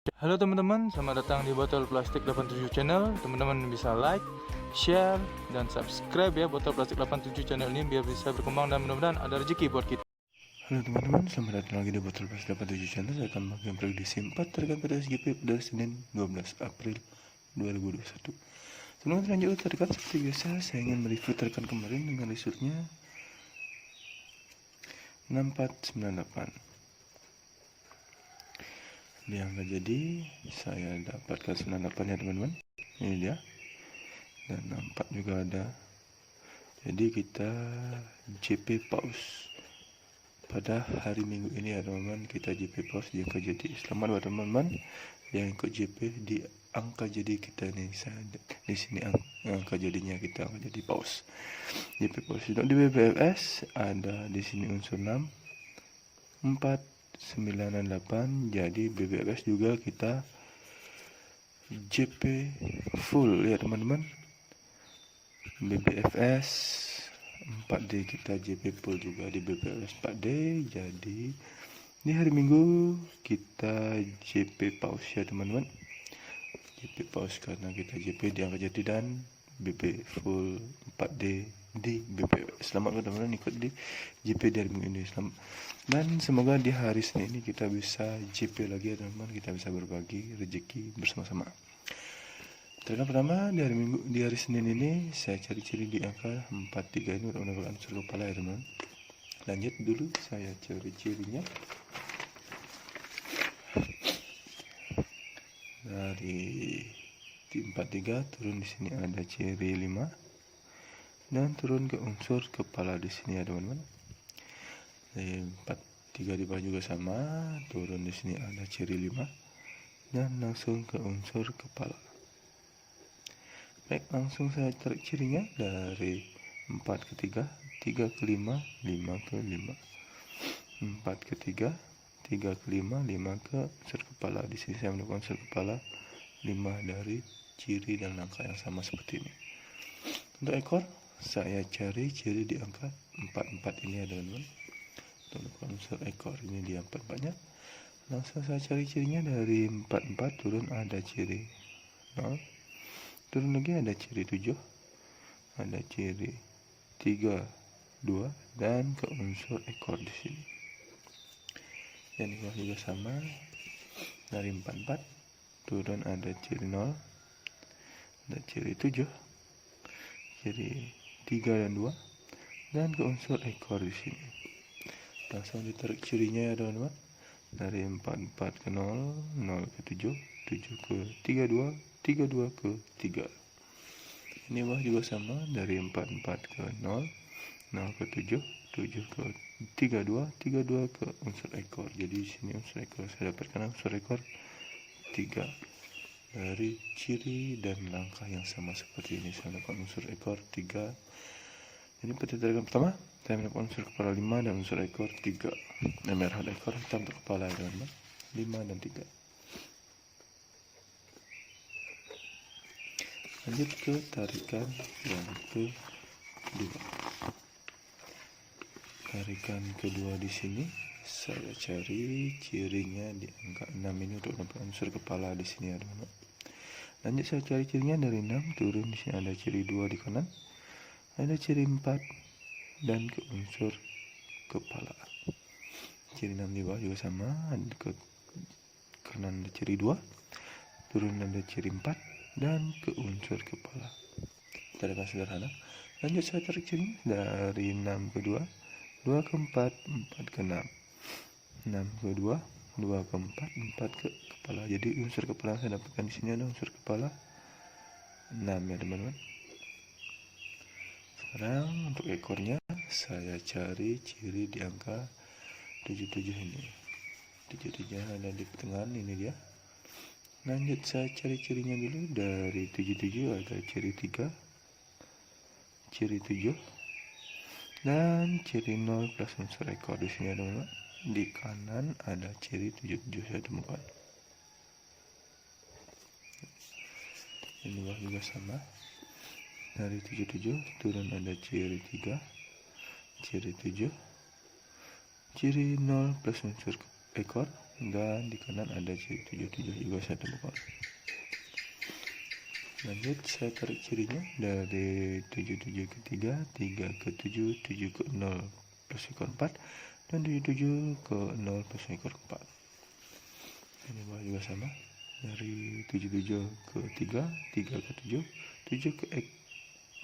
Halo teman-teman, selamat datang di Botol Plastik 87 Channel. Teman-teman bisa like, share, dan subscribe ya Botol Plastik 87 Channel ini biar bisa berkembang dan mudah-mudahan ada rezeki buat kita. Halo teman-teman, selamat datang lagi di Botol Plastik 87 Channel. Saya akan membagikan prediksi 4 terkait pada SGP pada Senin 12 April 2021. Sebelum lanjut terdekat, seperti biasa saya ingin mereview terdekat kemarin dengan resultnya 6498. Di angka jadi saya dapatkan 98 ya teman-teman, ini dia, dan 4 juga ada. Jadi kita JP pause pada hari Minggu ini ya teman-teman, kita JP pause di angka jadi. Selamat buat teman-teman yang ikut JP di angka jadi kita nih. Saya di sini angka jadinya kita angka jadi pause. JP pause untuk di BBFS ada di sini unsur 6 4 98, jadi BBFS juga kita JP full ya teman-teman. BBFS 4D kita JP full juga di BBFS 4D. Jadi di hari Minggu kita JP pause ya teman-teman, JP pause karena kita JP di angka jadi dan BP full 4D di BPWS. Selamat teman-teman ikut di JP di hari Minggu ini. Selamat. Dan semoga di hari Senin ini kita bisa JP lagi ya teman-teman, kita bisa berbagi rezeki bersama-sama. Terkait pertama di hari Minggu, di hari Senin ini saya cari ciri di angka 43 ini udah unsur kepala ya teman-teman. Lanjut dulu saya cari cirinya. Dari 43 turun di sini ada ciri 5 dan turun ke unsur kepala di sini ya teman-teman. 43 di bawah juga sama, turun di sini ada ciri 5 dan langsung ke unsur kepala. Baik, langsung saya tarik cirinya dari 4 ke 3, 3 ke 5, 5 ke 5, 4 ke 3, 3 ke 5, 5 ke unsur kepala. Di sini saya mendapatkan unsur kepala 5 dari ciri dan angka yang sama seperti ini. Untuk ekor saya cari ciri di angka 44 ini ya teman-teman. Untuk unsur ekor ini di 44-nya. Langsung saya cari cirinya dari 44 turun ada ciri 0. Turun lagi ada ciri 7. Ada ciri 3, 2 dan ke unsur ekor di sini. Dan ini juga sama, dari 44 turun ada ciri 0, ada ciri 7, ciri 3 dan 2 dan ke unsur ekor di sini. Langsung ditarik cirinya ya teman-teman. Dari 44 ke 0, 0 ke 7, 7 ke 32, 32 ke 3. Ini bawah juga sama, dari 44 ke 0, 0 ke 7, 7 ke 32, 32 ke unsur ekor. Jadi di sini unsur ekor saya dapatkan unsur ekor 3 dari ciri dan langkah yang sama seperti ini. Saya dapat unsur ekor 3. Jadi pada tarikan pertama saya mendapatkan unsur kepala 5 dan unsur ekor 3. Yang merah ada ekor, hitam untuk kepala ya teman-teman, 5 dan 3. Lanjut ke tarikan yang kedua. Tarikan kedua di sini saya cari cirinya di angka 6 ini untuk dapat unsur kepala di sini ya teman-teman. Lanjut saya cari cirinya dari 6 turun di sini ada ciri 2 di kanan, ada ciri 4 dan ke unsur kepala. Ciri 6 di bawah juga sama, ke kanan ada ciri 2, turun ada ciri 4 dan ke unsur kepala. Tarikan sederhana. Lanjut saya tarik ciri dari 6 ke 2, 2 ke 4, 4 ke 6, 6 ke 2, 2 ke 4, 4 ke kepala. Jadi unsur kepala saya dapatkan di sini ada unsur kepala 6 ya teman-teman. Sekarang untuk ekornya saya cari ciri di angka 77 ini. 77 ada di pertengahan, ini dia. Lanjut saya cari cirinya dulu. Dari 77 ada ciri 3, ciri 7 dan ciri 0 plus unsur ekor di sini teman-teman. Di kanan ada ciri 77 saya temukan. Ini juga sama. Dari 77 turun ada ciri 3, ciri 7, ciri 0 plus unsur ekor dan di kanan ada ciri 77 juga saya temukan. Lanjut, saya tarik cirinya dari 77 ke 3, 3 ke 7, 7 ke 0 plus ekor 4, dan 77 ke 0 plus ekor 4. Ini bawah juga sama, dari 77 ke 3, 3 ke 7, 7 ke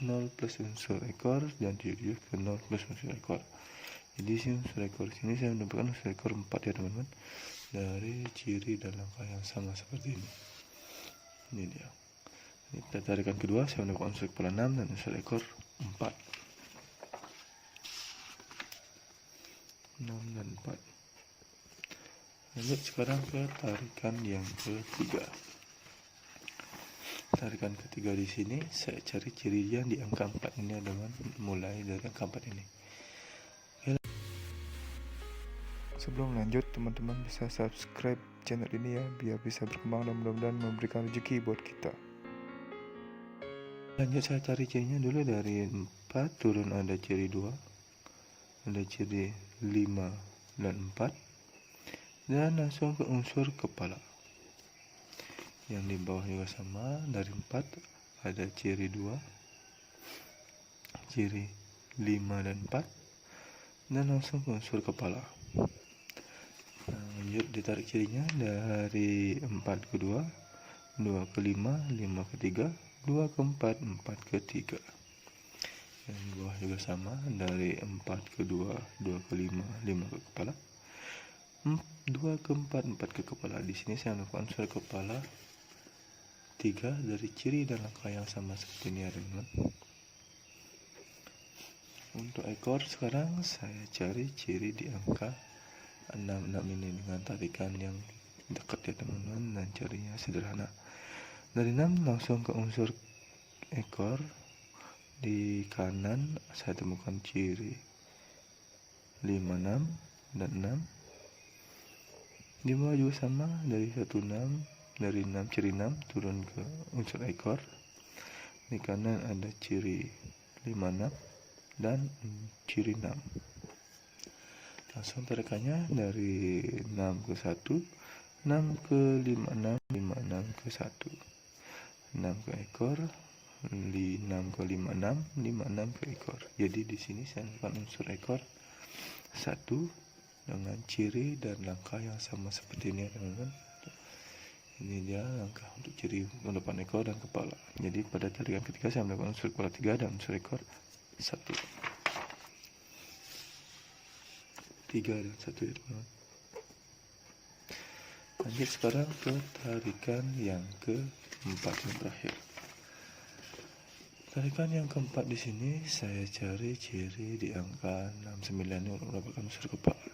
0 plus unsur ekor, dan 77 ke 0 plus unsur ekor. Jadi sini unsur ekor sini saya mendapatkan unsur ekor 4 ya teman-teman, dari ciri dan langkah yang sama seperti ini. Ini dia. Ini kita tarikan kedua, saya mendapatkan unsur kepala 6 dan unsur ekor 4. 6 dan 4. Lanjut sekarang ke tarikan yang ketiga. Tarikan ketiga di sini saya cari ciri yang di angka 4 ini adalah mulai dari angka 4 ini. Sebelum lanjut, teman-teman bisa subscribe channel ini ya, biar bisa berkembang dan mudah-mudahan memberikan rezeki buat kita. Lanjut, saya cari cirinya dulu dari 4 turun ada ciri 2, ada ciri 5 dan 4, dan langsung ke unsur kepala. Yang di bawah juga sama, dari 4 ada ciri 2, ciri 5 dan 4, dan langsung ke unsur kepala. Lanjut, ditarik cirinya dari 4 ke 2, 2 ke 5, 5 ke 3, 2 ke 4, 4 ke 3. Yang di bawah juga sama, dari 4 ke 2, 2 ke 5, 5 ke kepala, 2 ke 4, 4 ke kepala. Di sini saya melakukan unsur kepala 3 dari ciri dan langkah yang sama seperti ini ya teman-teman. Untuk ekor sekarang saya cari ciri di angka 6 ini dengan tarikan yang dekat ya teman-teman, dan carinya sederhana. Dari 6 langsung ke unsur ekor. Di kanan saya temukan ciri 5, 6 dan 6. Di bawah juga sama, dari 1, 6, dari 6 ciri 6 turun ke unsur ekor. Di kanan ada ciri 5, 6 dan ciri 6. Langsung tarikannya dari 6 ke 1, 6 ke 5, 6, 5, 6 ke 1, 6 ke ekor, 6 ke 5, 6, 5, 6 ke ekor. Jadi di sini saya melakukan unsur ekor 1 dengan ciri dan langkah yang sama seperti ini teman-teman. Ini dia langkah untuk ciri depan ekor dan kepala. Jadi pada tarikan ketiga saya melakukan unsur kepala 3 dan unsur ekor 1. 3 dan 1 ya teman-teman. Lanjut sekarang ke tarikan yang keempat yang terakhir. Tarikan yang keempat di sini saya cari ciri di angka 69 ini untuk mendapatkan unsur kepala.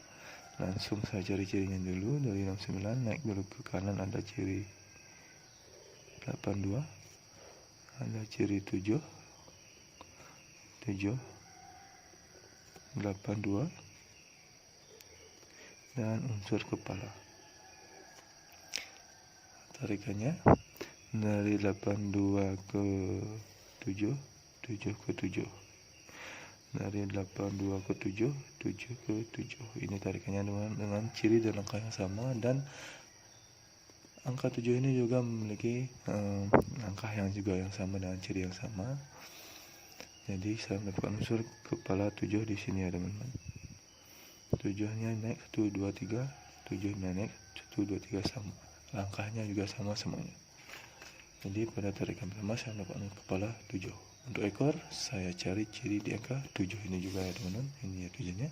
Langsung saya cari cirinya dulu, dari 69 naik dulu ke kanan ada ciri 82, ada ciri 7, 7, 82, dan unsur kepala. Tarikannya dari 82 ke 7, 7 ke 7. Dari 82 ke 7, 7 ke 7. Ini tarikannya dengan ciri dan langkah yang sama, dan angka 7 ini juga memiliki langkah yang juga yang sama dengan ciri yang sama. Jadi saya mendapatkan unsur kepala 7 di sini ya teman-teman. 7-nya naik 1, 2, 3, 7-nya naik 1, 2, 3 sama. Langkahnya juga sama semuanya. Jadi pada tarikan pertama saya mendapatkan kepala 7. Untuk ekor saya cari ciri di angka 7 ini juga ya teman-teman. Ini ya 7-nya.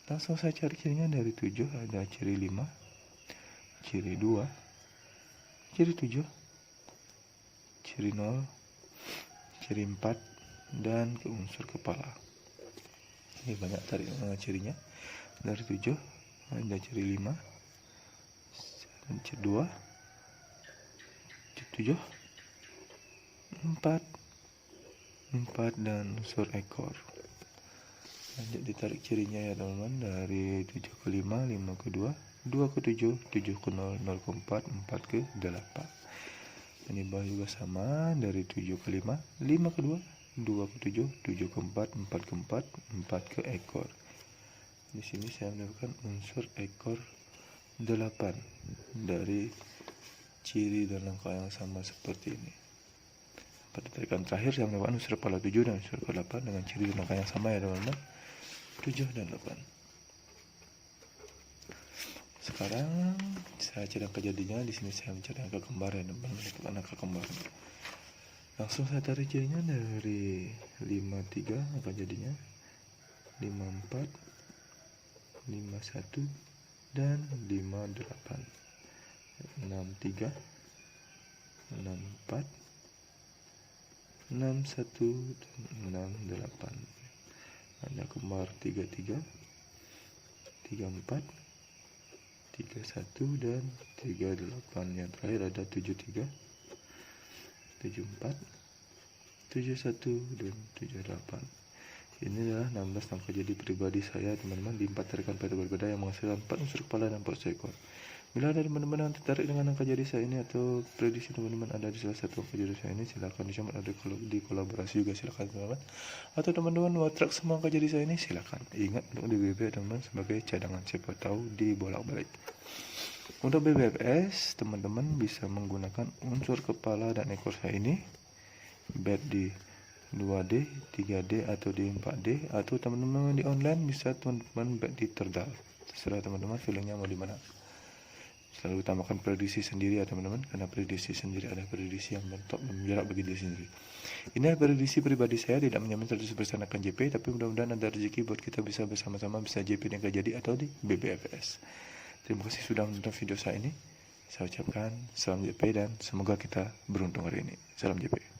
Langsung saya cari cirinya dari 7 ada ciri 5, ciri 2, ciri 7, ciri 0, ciri 4, dan ke unsur kepala. Ini banyak tarik cirinya. Dari 7 ada ciri 5, ciri 2, ciri 7, 4, dan unsur ekor. Lanjut ditarik cirinya ya teman-teman, dari 7 ke 5, 5 ke 2, 2 ke 7, 7 ke 0, 0 ke 4, 4 ke 8. Ini bawah juga sama, dari 7 ke 5, 5 ke 2, 2 ke 7, 7 ke 4, 4 ke 4, 4 ke ekor. Di sini saya mendapatkan unsur ekor dari ciri dan langkah yang sama seperti ini. Pada tarikan terakhir saya mendapatkan unsur kepala 7 dan unsur kepala 8 dengan ciri dan langkah yang sama ya teman-teman, 7 dan 8. Sekarang saya cari angka jadinya. Di sini saya mencari angka kembar ya teman-teman, menentukan angka kembar. Langsung saya tarik jadinya dari 53, angka jadinya 54, 51 dan 58. 63, 64, 61 dan 68. Ada kembar 33, 34, 31 dan 38. Yang terakhir ada 73, 74, 71 dan 78. Ini adalah 16 angka jadi pribadi saya teman-teman di 4 tarikan peta berbeda yang menghasilkan 4 unsur kepala dan 4 ekor. Bila ada teman-teman yang tertarik dengan angka jadi saya ini atau prediksi teman-teman ada di salah satu angka jadi saya ini, silakan dicoba. Ada di kolaborasi juga silakan teman-teman. Atau teman-teman mau track semua angka jadi saya ini, silakan. Ingat untuk di BB teman-teman sebagai cadangan, siapa tahu dibolak-balik. Untuk BBFS teman-teman bisa menggunakan unsur kepala dan ekor saya ini, bet di 2D, 3D atau di 4D, atau teman-teman di online bisa teman-teman bet di terdal. Terserah teman-teman feelingnya mau di mana. Selalu utamakan prediksi sendiri ya teman-teman, karena prediksi sendiri ada prediksi yang mentok dan jarak bagi diri sendiri. Ini adalah prediksi pribadi saya, tidak menjamin 100% akan JP, tapi mudah-mudahan ada rezeki buat kita bisa bersama-sama bisa JP dengan jadi atau di BBFS. Terima kasih sudah menonton video saya ini. Saya ucapkan salam JP dan semoga kita beruntung hari ini. Salam JP.